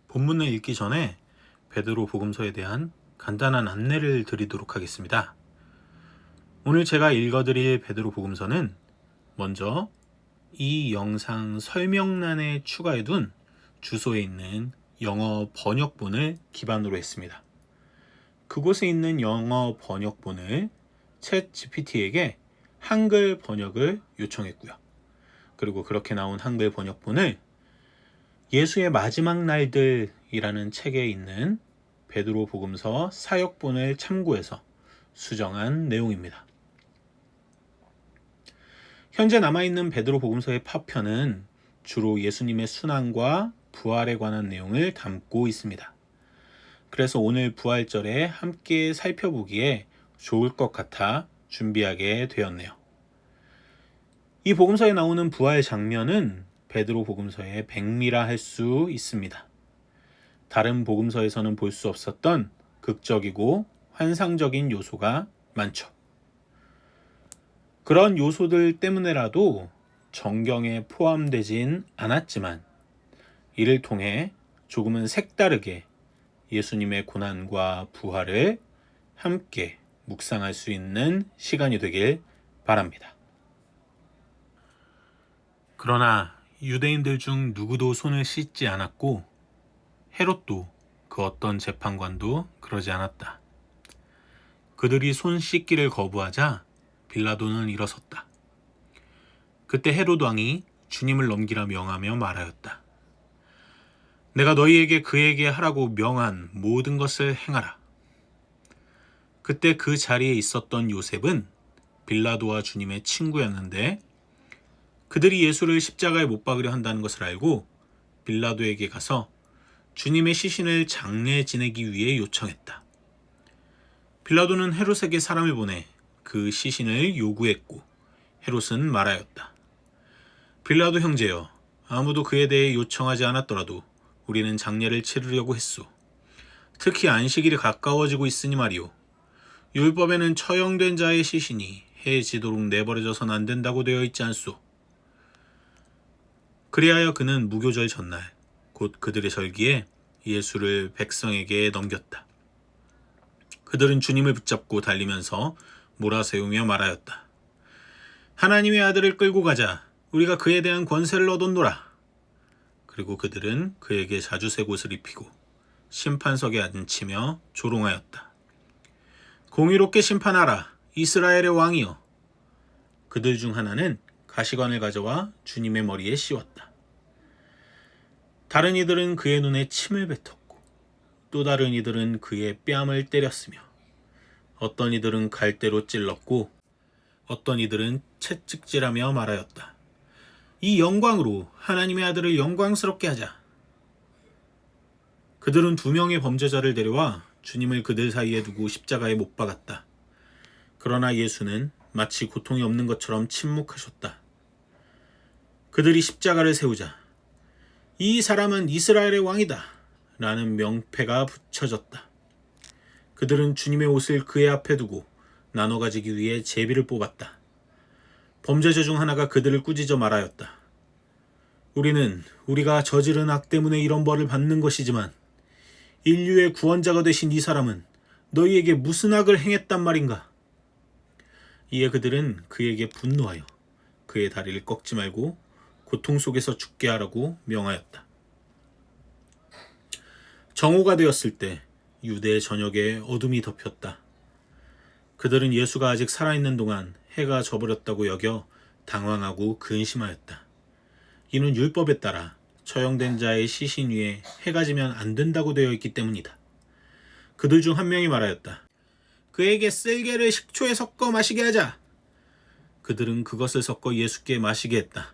본문을 읽기 전에 베드로 복음서에 대한 간단한 안내를 드리도록 하겠습니다. 오늘 제가 읽어드릴 베드로 복음서는 먼저 이 영상 설명란에 추가해둔 주소에 있는 영어 번역본을 기반으로 했습니다. 그곳에 있는 영어 번역본을 챗 GPT에게 한글 번역을 요청했고요. 그리고 그렇게 나온 한글 번역본을 예수의 마지막 날들이라는 책에 있는 베드로 복음서 사역본을 참고해서 수정한 내용입니다. 현재 남아있는 베드로 복음서의 파편은 주로 예수님의 순환과 부활에 관한 내용을 담고 있습니다. 그래서 오늘 부활절에 함께 살펴보기에 좋을 것 같아 준비하게 되었네요. 이 복음서에 나오는 부활 장면은 베드로 복음서의 백미라 할 수 있습니다. 다른 복음서에서는 볼 수 없었던 극적이고 환상적인 요소가 많죠. 그런 요소들 때문에라도 정경에 포함되진 않았지만 이를 통해 조금은 색다르게 예수님의 고난과 부활을 함께 묵상할 수 있는 시간이 되길 바랍니다. 그러나 유대인들 중 누구도 손을 씻지 않았고 헤롯도 그 어떤 재판관도 그러지 않았다. 그들이 손 씻기를 거부하자 빌라도는 일어섰다. 그때 헤롯 왕이 주님을 넘기라 명하며 말하였다. 내가 너희에게 그에게 하라고 명한 모든 것을 행하라. 그때 그 자리에 있었던 요셉은 빌라도와 주님의 친구였는데 그들이 예수를 십자가에 못 박으려 한다는 것을 알고 빌라도에게 가서 주님의 시신을 장례 지내기 위해 요청했다. 빌라도는 헤롯에게 사람을 보내 그 시신을 요구했고 헤롯은 말하였다. 빌라도 형제여, 아무도 그에 대해 요청하지 않았더라도 우리는 장례를 치르려고 했소. 특히 안식일이 가까워지고 있으니 말이오. 율법에는 처형된 자의 시신이 해지도록 내버려져선 안 된다고 되어 있지 않소. 그리하여 그는 무교절 전날 곧 그들의 절기에 예수를 백성에게 넘겼다. 그들은 주님을 붙잡고 달리면서 몰아세우며 말하였다. 하나님의 아들을 끌고 가자. 우리가 그에 대한 권세를 얻었노라. 그리고 그들은 그에게 자주색 옷을 입히고 심판석에 앉히며 조롱하였다. 공의롭게 심판하라. 이스라엘의 왕이여. 그들 중 하나는 가시관을 가져와 주님의 머리에 씌웠다. 다른 이들은 그의 눈에 침을 뱉었고 또 다른 이들은 그의 뺨을 때렸으며 어떤 이들은 갈대로 찔렀고 어떤 이들은 채찍질하며 말하였다. 이 영광으로 하나님의 아들을 영광스럽게 하자. 그들은 2명의 범죄자를 데려와 주님을 그들 사이에 두고 십자가에 못 박았다. 그러나 예수는 마치 고통이 없는 것처럼 침묵하셨다. 그들이 십자가를 세우자 이 사람은 이스라엘의 왕이다 라는 명패가 붙여졌다. 그들은 주님의 옷을 그의 앞에 두고 나눠 가지기 위해 제비를 뽑았다. 범죄자 중 하나가 그들을 꾸짖어 말하였다. 우리는 우리가 저지른 악 때문에 이런 벌을 받는 것이지만 인류의 구원자가 되신 이 사람은 너희에게 무슨 악을 행했단 말인가? 이에 그들은 그에게 분노하여 그의 다리를 꺾지 말고 고통 속에서 죽게 하라고 명하였다. 정오가 되었을 때 유대 전역에 어둠이 덮였다. 그들은 예수가 아직 살아있는 동안 해가 져버렸다고 여겨 당황하고 근심하였다. 이는 율법에 따라 처형된 자의 시신 위에 해가 지면 안 된다고 되어 있기 때문이다. 그들 중 한 명이 말하였다. 그에게 쓸개를 식초에 섞어 마시게 하자. 그들은 그것을 섞어 예수께 마시게 했다.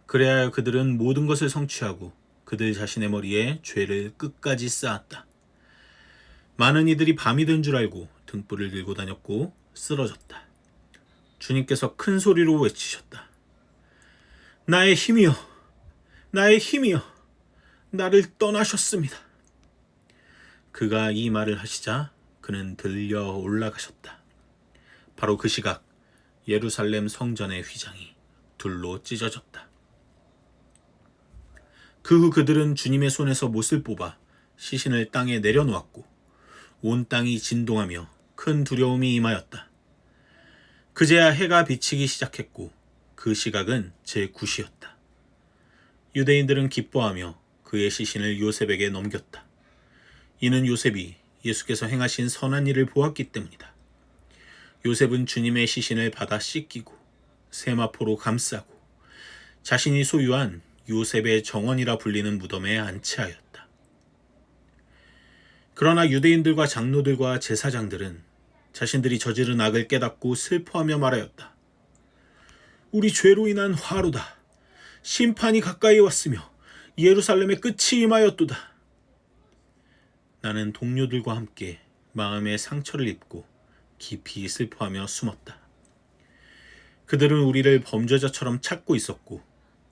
그래야 그들은 모든 것을 성취하고 그들 자신의 머리에 죄를 끝까지 쌓았다. 많은 이들이 밤이 된 줄 알고 등불을 들고 다녔고 쓰러졌다. 주님께서 큰 소리로 외치셨다. 나의 힘이여, 나의 힘이여, 나를 떠나셨습니다. 그가 이 말을 하시자 그는 들려 올라가셨다. 바로 그 시각 예루살렘 성전의 휘장이 둘로 찢어졌다. 그 후 그들은 주님의 손에서 못을 뽑아 시신을 땅에 내려놓았고 온 땅이 진동하며 큰 두려움이 임하였다. 그제야 해가 비치기 시작했고 그 시각은 제9시였다. 유대인들은 기뻐하며 그의 시신을 요셉에게 넘겼다. 이는 요셉이 예수께서 행하신 선한 일을 보았기 때문이다. 요셉은 주님의 시신을 받아 씻기고 세마포로 감싸고 자신이 소유한 요셉의 정원이라 불리는 무덤에 안치하였다. 그러나 유대인들과 장로들과 제사장들은 자신들이 저지른 악을 깨닫고 슬퍼하며 말하였다. 우리 죄로 인한 화로다. 심판이 가까이 왔으며 예루살렘의 끝이 임하였도다. 나는 동료들과 함께 마음의 상처를 입고 깊이 슬퍼하며 숨었다. 그들은 우리를 범죄자처럼 찾고 있었고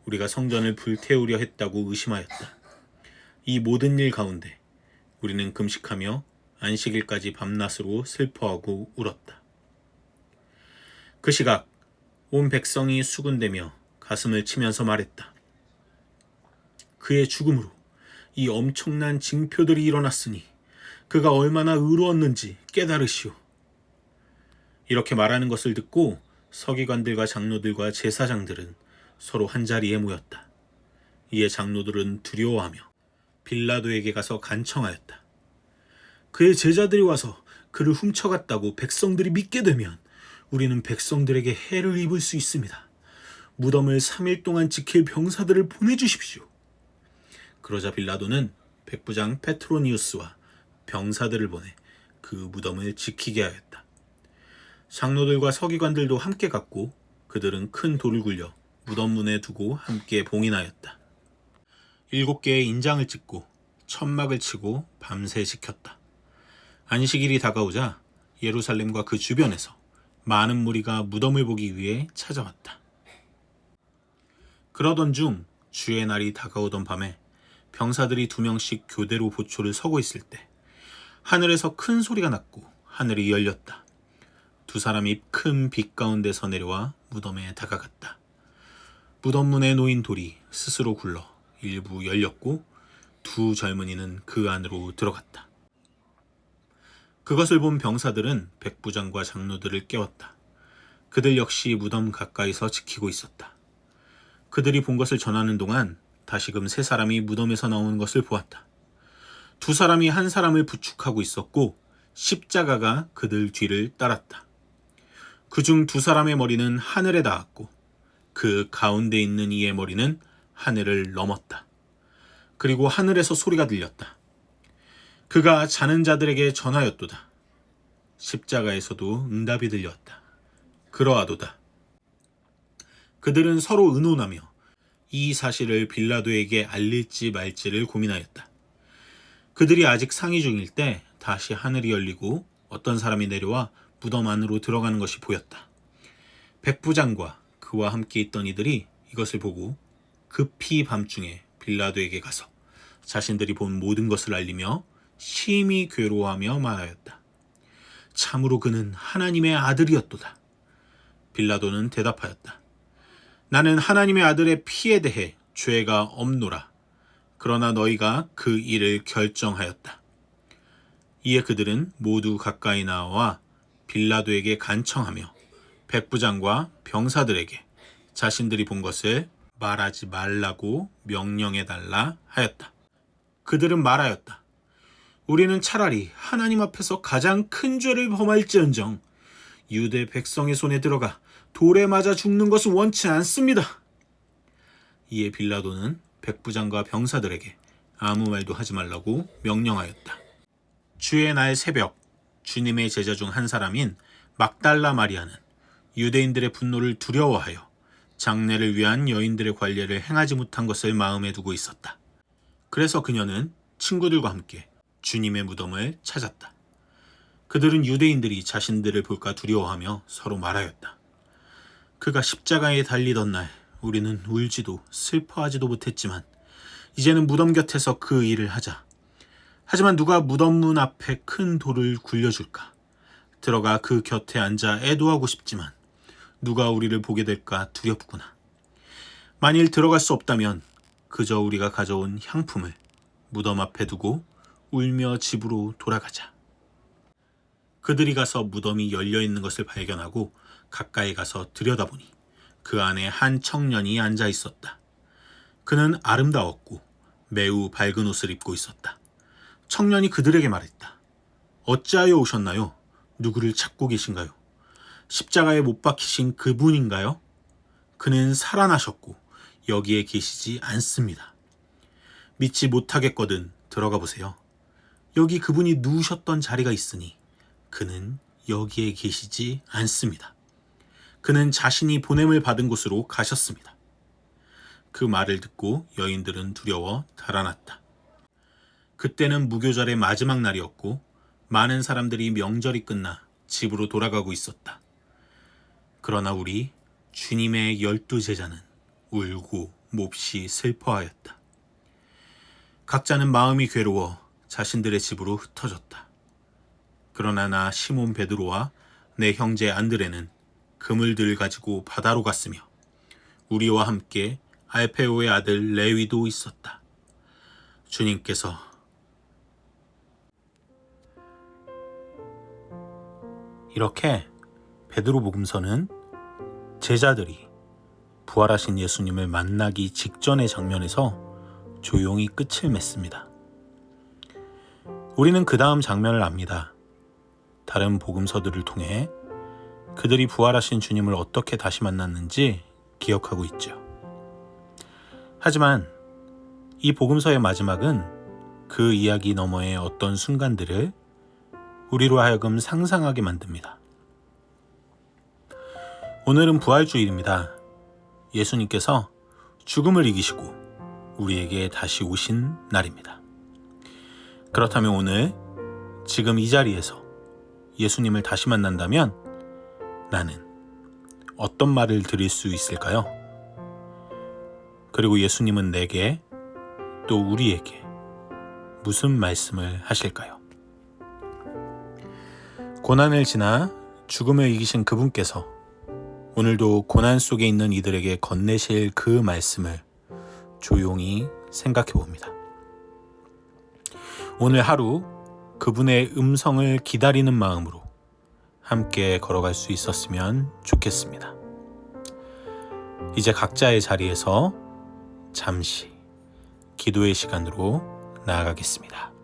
우리가 성전을 불태우려 했다고 의심하였다. 이 모든 일 가운데 우리는 금식하며 안식일까지 밤낮으로 슬퍼하고 울었다. 그 시각 온 백성이 수군대며 가슴을 치면서 말했다. 그의 죽음으로 이 엄청난 징표들이 일어났으니 그가 얼마나 의로웠는지 깨달으시오. 이렇게 말하는 것을 듣고 서기관들과 장로들과 제사장들은 서로 한자리에 모였다. 이에 장로들은 두려워하며 빌라도에게 가서 간청하였다. 그의 제자들이 와서 그를 훔쳐갔다고 백성들이 믿게 되면 우리는 백성들에게 해를 입을 수 있습니다. 무덤을 3일 동안 지킬 병사들을 보내주십시오. 그러자 빌라도는 백부장 페트로니우스와 병사들을 보내 그 무덤을 지키게 하였다. 장로들과 서기관들도 함께 갔고 그들은 큰 돌을 굴려 무덤 문에 두고 함께 봉인하였다. 7개의 인장을 찍고 천막을 치고 밤새 지켰다. 안식일이 다가오자 예루살렘과 그 주변에서 많은 무리가 무덤을 보기 위해 찾아왔다. 그러던 중 주의 날이 다가오던 밤에 병사들이 2명씩 교대로 보초를 서고 있을 때 하늘에서 큰 소리가 났고 하늘이 열렸다. 2사람이 큰 빛 가운데서 내려와 무덤에 다가갔다. 무덤 문에 놓인 돌이 스스로 굴러 일부 열렸고 2 젊은이는 그 안으로 들어갔다. 그것을 본 병사들은 백부장과 장로들을 깨웠다. 그들 역시 무덤 가까이서 지키고 있었다. 그들이 본 것을 전하는 동안 다시금 3사람이 무덤에서 나오는 것을 보았다. 2사람이 한 사람을 부축하고 있었고 십자가가 그들 뒤를 따랐다. 그중 2사람의 머리는 하늘에 닿았고 그 가운데 있는 이의 머리는 하늘을 넘었다. 그리고 하늘에서 소리가 들렸다. 그가 자는 자들에게 전하였도다. 십자가에서도 응답이 들렸다. 그러하도다. 그들은 서로 의논하며 이 사실을 빌라도에게 알릴지 말지를 고민하였다. 그들이 아직 상의 중일 때 다시 하늘이 열리고 어떤 사람이 내려와 무덤 안으로 들어가는 것이 보였다. 백부장과 그와 함께 있던 이들이 이것을 보고 급히 밤중에 빌라도에게 가서 자신들이 본 모든 것을 알리며 심히 괴로워하며 말하였다. 참으로 그는 하나님의 아들이었도다. 빌라도는 대답하였다. 나는 하나님의 아들의 피에 대해 죄가 없노라. 그러나 너희가 그 일을 결정하였다. 이에 그들은 모두 가까이 나와 빌라도에게 간청하며 백부장과 병사들에게 자신들이 본 것을 말하지 말라고 명령해달라 하였다. 그들은 말하였다. 우리는 차라리 하나님 앞에서 가장 큰 죄를 범할지언정 유대 백성의 손에 들어가 돌에 맞아 죽는 것을 원치 않습니다. 이에 빌라도는 백부장과 병사들에게 아무 말도 하지 말라고 명령하였다. 주의 날 새벽 주님의 제자 중 한 사람인 막달라 마리아는 유대인들의 분노를 두려워하여 장례를 위한 여인들의 관례를 행하지 못한 것을 마음에 두고 있었다. 그래서 그녀는 친구들과 함께 주님의 무덤을 찾았다. 그들은 유대인들이 자신들을 볼까 두려워하며 서로 말하였다. 그가 십자가에 달리던 날 우리는 울지도 슬퍼하지도 못했지만 이제는 무덤 곁에서 그 일을 하자. 하지만 누가 무덤 문 앞에 큰 돌을 굴려줄까? 들어가 그 곁에 앉아 애도하고 싶지만 누가 우리를 보게 될까 두렵구나. 만일 들어갈 수 없다면 그저 우리가 가져온 향품을 무덤 앞에 두고 울며 집으로 돌아가자. 그들이 가서 무덤이 열려 있는 것을 발견하고 가까이 가서 들여다보니 그 안에 한 청년이 앉아 있었다. 그는 아름다웠고 매우 밝은 옷을 입고 있었다. 청년이 그들에게 말했다. 어찌하여 오셨나요? 누구를 찾고 계신가요? 십자가에 못 박히신 그분인가요? 그는 살아나셨고 여기에 계시지 않습니다. 믿지 못하겠거든 들어가 보세요. 여기 그분이 누우셨던 자리가 있으니 그는 여기에 계시지 않습니다. 그는 자신이 보냄을 받은 곳으로 가셨습니다. 그 말을 듣고 여인들은 두려워 달아났다. 그때는 무교절의 마지막 날이었고 많은 사람들이 명절이 끝나 집으로 돌아가고 있었다. 그러나 우리 주님의 12 제자는 울고 몹시 슬퍼하였다. 각자는 마음이 괴로워 자신들의 집으로 흩어졌다. 그러나 나 시몬 베드로와 내 형제 안드레는 그물들을 가지고 바다로 갔으며 우리와 함께 알페오의 아들 레위도 있었다. 주님께서 이렇게 베드로복음서는 제자들이 부활하신 예수님을 만나기 직전의 장면에서 조용히 끝을 맺습니다. 우리는 그 다음 장면을 압니다. 다른 복음서들을 통해 그들이 부활하신 주님을 어떻게 다시 만났는지 기억하고 있죠. 하지만 이 복음서의 마지막은 그 이야기 너머의 어떤 순간들을 우리로 하여금 상상하게 만듭니다. 오늘은 부활주일입니다. 예수님께서 죽음을 이기시고 우리에게 다시 오신 날입니다. 그렇다면 오늘 지금 이 자리에서 예수님을 다시 만난다면 나는 어떤 말을 드릴 수 있을까요? 그리고 예수님은 내게 또 우리에게 무슨 말씀을 하실까요? 고난을 지나 죽음을 이기신 그분께서 오늘도 고난 속에 있는 이들에게 건네실 그 말씀을 조용히 생각해 봅니다. 오늘 하루 그분의 음성을 기다리는 마음으로 함께 걸어갈 수 있었으면 좋겠습니다. 이제 각자의 자리에서 잠시 기도의 시간으로 나아가겠습니다.